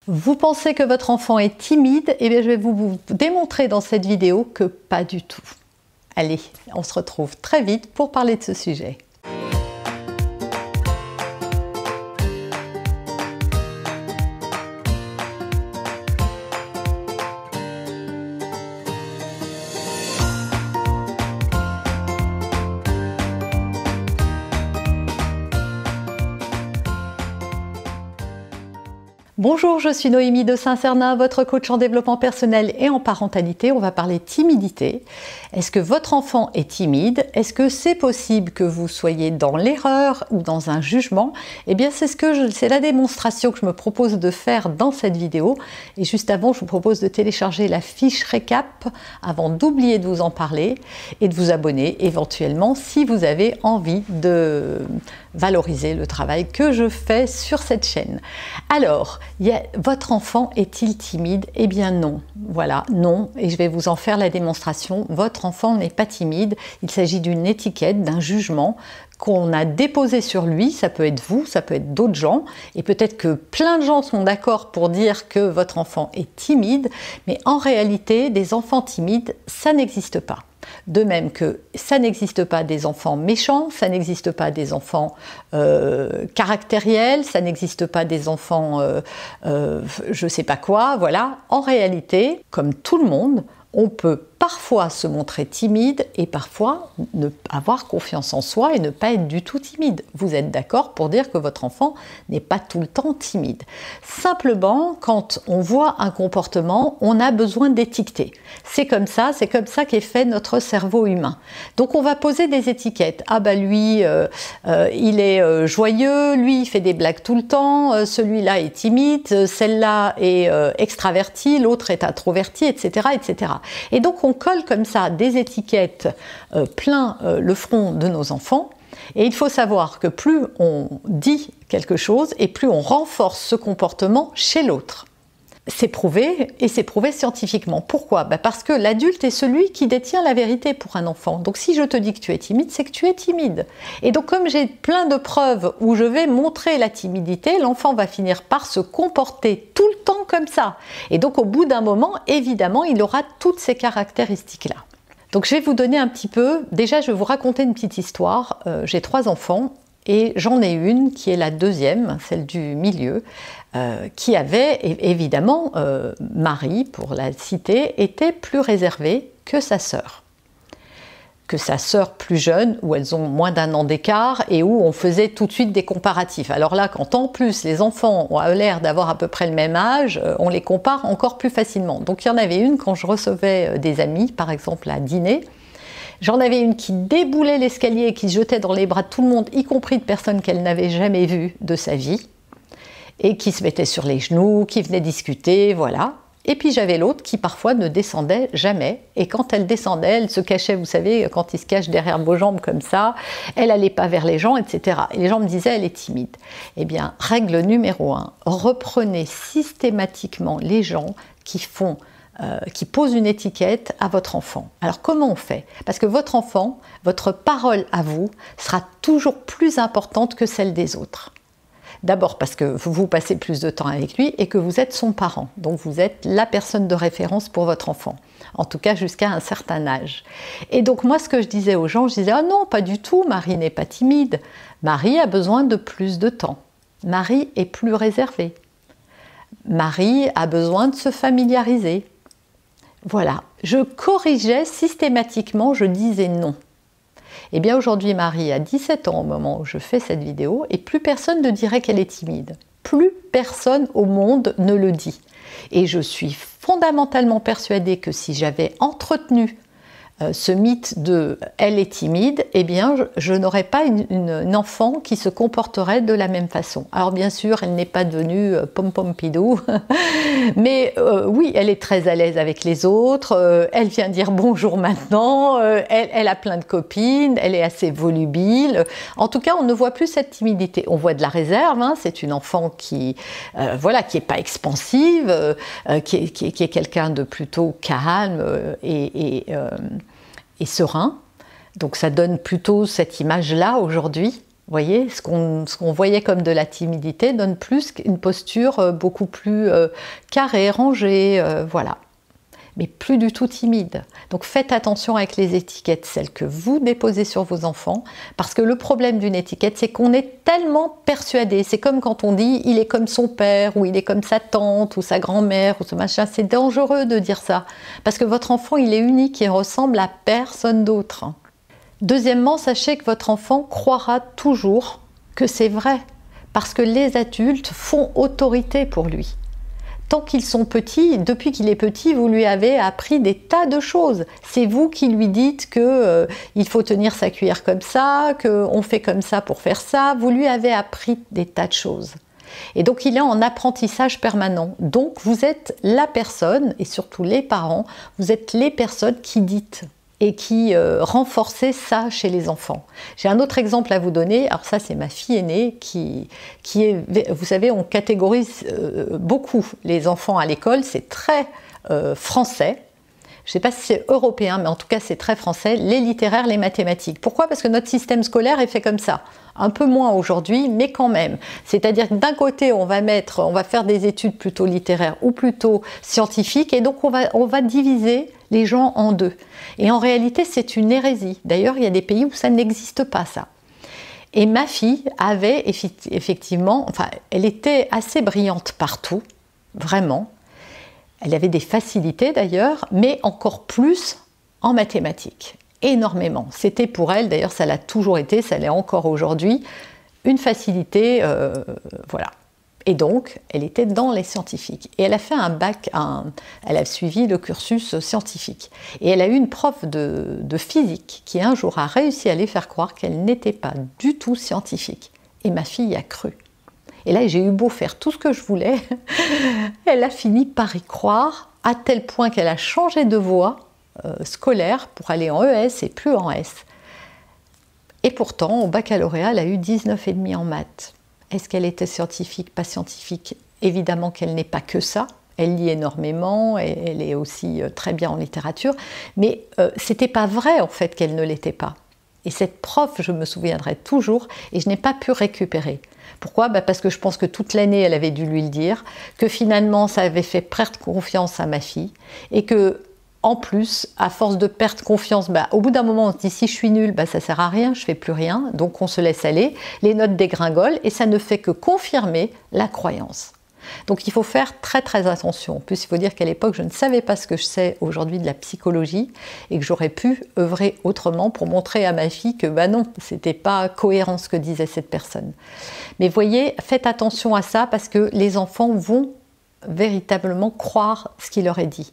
Vous pensez que votre enfant est timide? Eh bien, je vais vous démontrer dans cette vidéo que pas du tout. Allez, on se retrouve très vite pour parler de ce sujet. Bonjour, je suis Noémie de Saint-Cernin, votre coach en développement personnel et en parentalité. On va parler timidité. Est-ce que votre enfant est timide? Est-ce que c'est possible que vous soyez dans l'erreur ou dans un jugement? Eh bien, c'est la démonstration que je me propose de faire dans cette vidéo. Et juste avant, je vous propose de télécharger la fiche récap avant d'oublier de vous en parler et de vous abonner éventuellement si vous avez envie de valoriser le travail que je fais sur cette chaîne. Alors, votre enfant est-il timide? Eh bien non, voilà, non, et je vais vous en faire la démonstration. Votre enfant n'est pas timide, il s'agit d'une étiquette, d'un jugement qu'on a déposé sur lui. Ça peut être vous, ça peut être d'autres gens, et peut-être que plein de gens sont d'accord pour dire que votre enfant est timide, mais en réalité, des enfants timides, ça n'existe pas. De même que ça n'existe pas des enfants méchants, ça n'existe pas des enfants caractériels, ça n'existe pas des enfants je sais pas quoi, voilà. En réalité, comme tout le monde, on peut parfois se montrer timide et parfois ne avoir confiance en soi et ne pas être du tout timide. Vous êtes d'accord pour dire que votre enfant n'est pas tout le temps timide. Simplement, quand on voit un comportement, on a besoin d'étiqueter. C'est comme ça qu'est fait notre cerveau humain. Donc on va poser des étiquettes. Ah bah lui, il est joyeux, lui il fait des blagues tout le temps, celui-là est timide, celle-là est extravertie, l'autre est introverti, etc., etc. Et donc on colle comme ça des étiquettes plein le front de nos enfants. Et il faut savoir que plus on dit quelque chose et plus on renforce ce comportement chez l'autre. C'est prouvé, et c'est prouvé scientifiquement. Pourquoi? Parce que l'adulte est celui qui détient la vérité pour un enfant. Donc si je te dis que tu es timide, c'est que tu es timide. Et donc comme j'ai plein de preuves où je vais montrer la timidité, l'enfant va finir par se comporter tout le temps comme ça. Et donc au bout d'un moment, évidemment, il aura toutes ces caractéristiques-là. Donc je vais vous donner un petit peu, déjà je vais vous raconter une petite histoire. J'ai 3 enfants. Et j'en ai une qui est la deuxième, celle du milieu, qui avait évidemment, Marie, pour la citer, était plus réservée que sa sœur. Que sa sœur plus jeune, où elles ont moins d'1 an d'écart et où on faisait tout de suite des comparatifs. Alors là, quand en plus les enfants ont l'air d'avoir à peu près le même âge, on les compare encore plus facilement. Donc il y en avait une quand je recevais des amis, par exemple à dîner. J'en avais une qui déboulait l'escalier et qui se jetait dans les bras de tout le monde, y compris de personnes qu'elle n'avait jamais vues de sa vie, et qui se mettait sur les genoux, qui venait discuter, voilà. Et puis j'avais l'autre qui parfois ne descendait jamais, et quand elle descendait, elle se cachait, vous savez, quand il se cache derrière vos jambes comme ça, elle n'allait pas vers les gens, etc. Et les gens me disaient, elle est timide. Eh bien, règle numéro 1, reprenez systématiquement les gens qui pose une étiquette à votre enfant. Alors comment on fait? Parce que votre enfant, votre parole à vous sera toujours plus importante que celle des autres. D'abord parce que vous passez plus de temps avec lui et que vous êtes son parent. Donc vous êtes la personne de référence pour votre enfant. En tout cas jusqu'à un certain âge. Et donc moi ce que je disais aux gens, je disais « Ah non, pas du tout, Marie n'est pas timide. Marie a besoin de plus de temps. Marie est plus réservée. Marie a besoin de se familiariser. » Voilà, je corrigeais systématiquement, je disais non. Eh bien aujourd'hui, Marie a 17 ans au moment où je fais cette vidéo et plus personne ne dirait qu'elle est timide. Plus personne au monde ne le dit. Et je suis fondamentalement persuadée que si j'avais entretenu ce mythe de « elle est timide », eh bien je n'aurais pas une enfant qui se comporterait de la même façon. Alors bien sûr, elle n'est pas devenue pom-pom-pidou, mais oui, elle est très à l'aise avec les autres, elle vient dire bonjour maintenant, elle a plein de copines, elle est assez volubile. En tout cas, on ne voit plus cette timidité. On voit de la réserve, hein, c'est une enfant qui voilà, qui n'est pas expansive, qui est quelqu'un de plutôt calme et serein. Donc ça donne plutôt cette image-là aujourd'hui. Vous voyez, ce qu'on voyait comme de la timidité donne plus une posture beaucoup plus carrée, rangée, voilà. Mais plus du tout timide. Donc faites attention avec les étiquettes, celles que vous déposez sur vos enfants, parce que le problème d'une étiquette, c'est qu'on est tellement persuadé. C'est comme quand on dit « il est comme son père » ou « il est comme sa tante » ou sa grand-mère ou ce machin. C'est dangereux de dire ça, parce que votre enfant, il est unique, il ressemble à personne d'autre. Deuxièmement, sachez que votre enfant croira toujours que c'est vrai, parce que les adultes font autorité pour lui. Tant qu'ils sont petits, depuis qu'il est petit, vous lui avez appris des tas de choses. C'est vous qui lui dites qu'il faut tenir sa cuillère comme ça, qu'on fait comme ça pour faire ça. Vous lui avez appris des tas de choses. Et donc il est en apprentissage permanent. Donc vous êtes la personne, et surtout les parents, vous êtes les personnes qui dites et qui renforçait ça chez les enfants. J'ai un autre exemple à vous donner. Alors ça, c'est ma fille aînée qui est... Vous savez, on catégorise beaucoup les enfants à l'école. C'est très français. Je ne sais pas si c'est européen, mais en tout cas, c'est très français. Les littéraires, les mathématiques. Pourquoi? Parce que notre système scolaire est fait comme ça. Un peu moins aujourd'hui, mais quand même. C'est-à-dire que d'un côté, on va faire des études plutôt littéraires ou plutôt scientifiques, et donc on va diviser les gens en deux. Et en réalité, c'est une hérésie. D'ailleurs, il y a des pays où ça n'existe pas, ça. Et ma fille avait effectivement, enfin, elle était assez brillante partout, vraiment. Elle avait des facilités d'ailleurs, mais encore plus en mathématiques. Énormément. C'était pour elle, d'ailleurs ça l'a toujours été, ça l'est encore aujourd'hui, une facilité, voilà. Et donc, elle était dans les scientifiques. Et elle a fait un bac, elle a suivi le cursus scientifique. Et elle a eu une prof de physique qui un jour a réussi à les faire croire qu'elle n'était pas du tout scientifique. Et ma fille y a cru. Et là, j'ai eu beau faire tout ce que je voulais, elle a fini par y croire, à tel point qu'elle a changé de voie scolaire pour aller en ES et plus en S. Et pourtant, au baccalauréat, elle a eu 19,5 en maths. Est-ce qu'elle était scientifique, pas scientifique? Évidemment qu'elle n'est pas que ça. Elle lit énormément, et elle est aussi très bien en littérature. Mais c'était pas vrai, en fait, qu'elle ne l'était pas. Et cette prof, je me souviendrai toujours, et je n'ai pas pu récupérer. Pourquoi? Parce que je pense que toute l'année, elle avait dû lui le dire, que finalement, ça avait fait perdre confiance à ma fille, et que, en plus, à force de perdre confiance, au bout d'un moment, on se dit si je suis nulle, ça sert à rien, je fais plus rien, donc on se laisse aller, les notes dégringolent, et ça ne fait que confirmer la croyance. Donc il faut faire très très attention. En plus, il faut dire qu'à l'époque, je ne savais pas ce que je sais aujourd'hui de la psychologie, et que j'aurais pu œuvrer autrement pour montrer à ma fille que non, c'était pas cohérent ce que disait cette personne. Mais voyez, faites attention à ça, parce que les enfants vont véritablement croire ce qui leur est dit.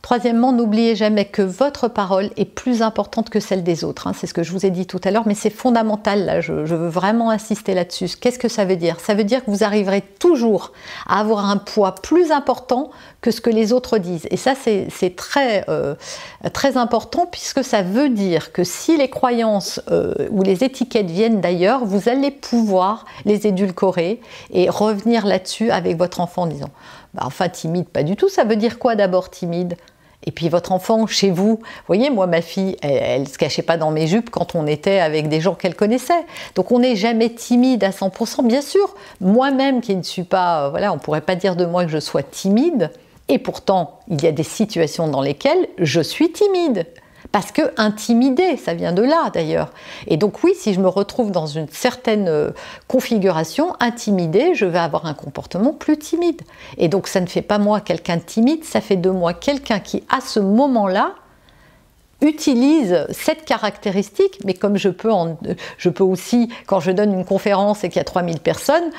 Troisièmement, n'oubliez jamais que votre parole est plus importante que celle des autres. C'est ce que je vous ai dit tout à l'heure, mais c'est fondamental, là, je veux vraiment insister là-dessus. Qu'est-ce que ça veut dire? Ça veut dire que vous arriverez toujours à avoir un poids plus important que ce que les autres disent. Et ça, c'est très, très important, puisque ça veut dire que si les croyances ou les étiquettes viennent d'ailleurs, vous allez pouvoir les édulcorer et revenir là-dessus avec votre enfant en disant enfin, timide, pas du tout. Ça veut dire quoi d'abord, timide? Et puis votre enfant, chez vous, vous voyez, moi, ma fille, elle ne se cachait pas dans mes jupes quand on était avec des gens qu'elle connaissait. Donc on n'est jamais timide à 100%, bien sûr. Moi-même, qui ne suis pas, voilà, on ne pourrait pas dire de moi que je sois timide. Et pourtant, il y a des situations dans lesquelles je suis timide. Parce que intimider, ça vient de là d'ailleurs. Et donc oui, si je me retrouve dans une certaine configuration, intimidée, je vais avoir un comportement plus timide. Et donc ça ne fait pas moi quelqu'un de timide, ça fait de moi quelqu'un qui, à ce moment-là, utilise cette caractéristique, mais comme je peux aussi, quand je donne une conférence et qu'il y a 3000 personnes,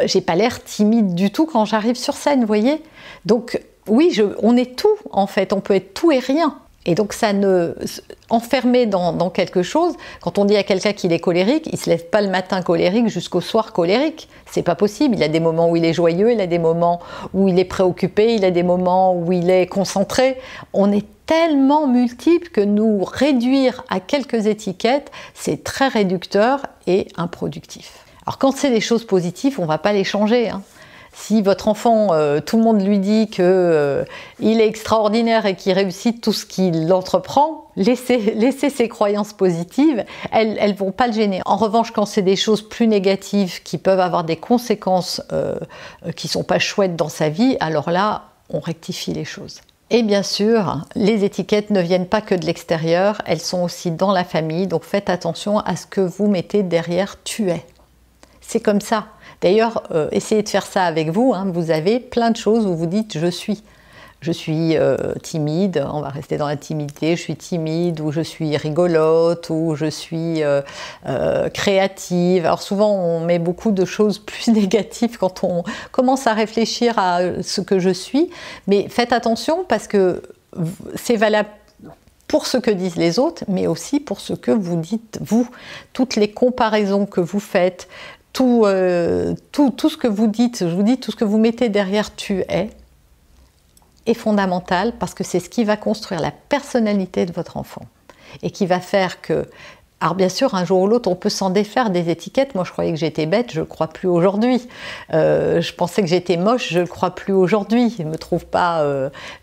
j'ai pas l'air timide du tout quand j'arrive sur scène, vous voyez. Donc oui, on est tout en fait, on peut être tout et rien. Et donc ça ne enfermer dans quelque chose, quand on dit à quelqu'un qu'il est colérique, il ne se lève pas le matin colérique jusqu'au soir colérique. C'est pas possible. Il a des moments où il est joyeux, il a des moments où il est préoccupé, il a des moments où il est concentré. On est tellement multiples que nous réduire à quelques étiquettes, c'est très réducteur et improductif. Alors quand c'est des choses positives, on ne va pas les changer, Si votre enfant, tout le monde lui dit qu'il est extraordinaire et qu'il réussit tout ce qu'il entreprend, laissez ces croyances positives, elles vont pas le gêner. En revanche, quand c'est des choses plus négatives qui peuvent avoir des conséquences qui sont pas chouettes dans sa vie, alors là, on rectifie les choses. Et bien sûr, les étiquettes ne viennent pas que de l'extérieur, elles sont aussi dans la famille, donc faites attention à ce que vous mettez derrière « tu es ». C'est comme ça. D'ailleurs, essayez de faire ça avec vous, hein. Vous avez plein de choses où vous dites « je suis ». Je suis timide, on va rester dans la timidité, je suis timide, ou je suis rigolote, ou je suis créative. Alors souvent on met beaucoup de choses plus négatives quand on commence à réfléchir à ce que je suis, mais faites attention parce que c'est valable pour ce que disent les autres, mais aussi pour ce que vous dites vous. Toutes les comparaisons que vous faites, tout ce que vous dites, je vous dis, tout ce que vous mettez derrière « tu es », est fondamental parce que c'est ce qui va construire la personnalité de votre enfant et qui va faire que, alors bien sûr, un jour ou l'autre, on peut s'en défaire des étiquettes. Moi, je croyais que j'étais bête, je ne le crois plus aujourd'hui. Je pensais que j'étais moche, je ne le crois plus aujourd'hui. Je ne me trouve pas...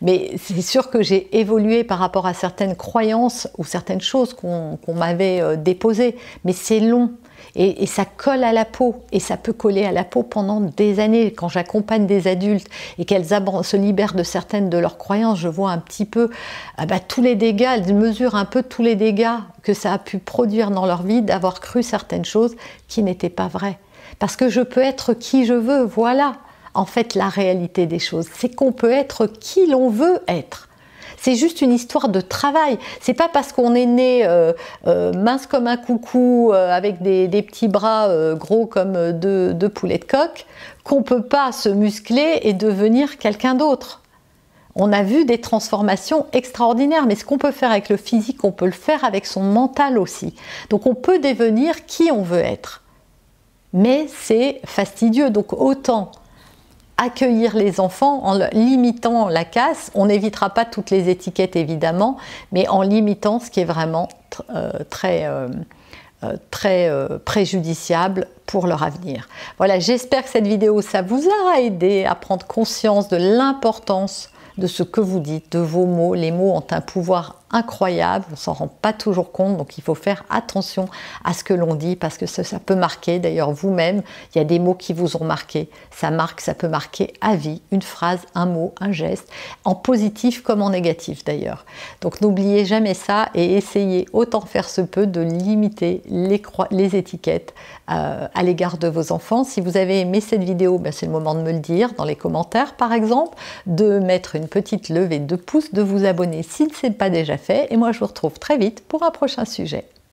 Mais c'est sûr que j'ai évolué par rapport à certaines croyances ou certaines choses qu'on m'avait déposées. Mais c'est long. Et ça colle à la peau, et ça peut coller à la peau pendant des années. Quand j'accompagne des adultes et qu'elles se libèrent de certaines de leurs croyances, je vois un petit peu tous les dégâts, elles mesurent un peu tous les dégâts que ça a pu produire dans leur vie d'avoir cru certaines choses qui n'étaient pas vraies. Parce que je peux être qui je veux, voilà en fait la réalité des choses. C'est qu'on peut être qui l'on veut être. C'est juste une histoire de travail. C'est pas parce qu'on est né mince comme un coucou, avec des petits bras gros comme deux poulets de coq, qu'on peut pas se muscler et devenir quelqu'un d'autre. On a vu des transformations extraordinaires, mais ce qu'on peut faire avec le physique, on peut le faire avec son mental aussi. Donc on peut devenir qui on veut être. Mais c'est fastidieux, donc autant accueillir les enfants en limitant la casse. On n'évitera pas toutes les étiquettes évidemment, mais en limitant ce qui est vraiment très préjudiciable pour leur avenir. Voilà, j'espère que cette vidéo, ça vous aura aidé à prendre conscience de l'importance de ce que vous dites, de vos mots. Les mots ont un pouvoir incroyable, on ne s'en rend pas toujours compte, donc il faut faire attention à ce que l'on dit parce que ça peut marquer. D'ailleurs vous-même, il y a des mots qui vous ont marqué, ça marque, ça peut marquer à vie, une phrase, un mot, un geste, en positif comme en négatif d'ailleurs. Donc n'oubliez jamais ça et essayez autant faire se peut de limiter les étiquettes à l'égard de vos enfants. Si vous avez aimé cette vidéo, c'est le moment de me le dire dans les commentaires par exemple, de mettre une petite levée de pouce, de vous abonner si ce n'est pas déjà fait, et moi je vous retrouve très vite pour un prochain sujet.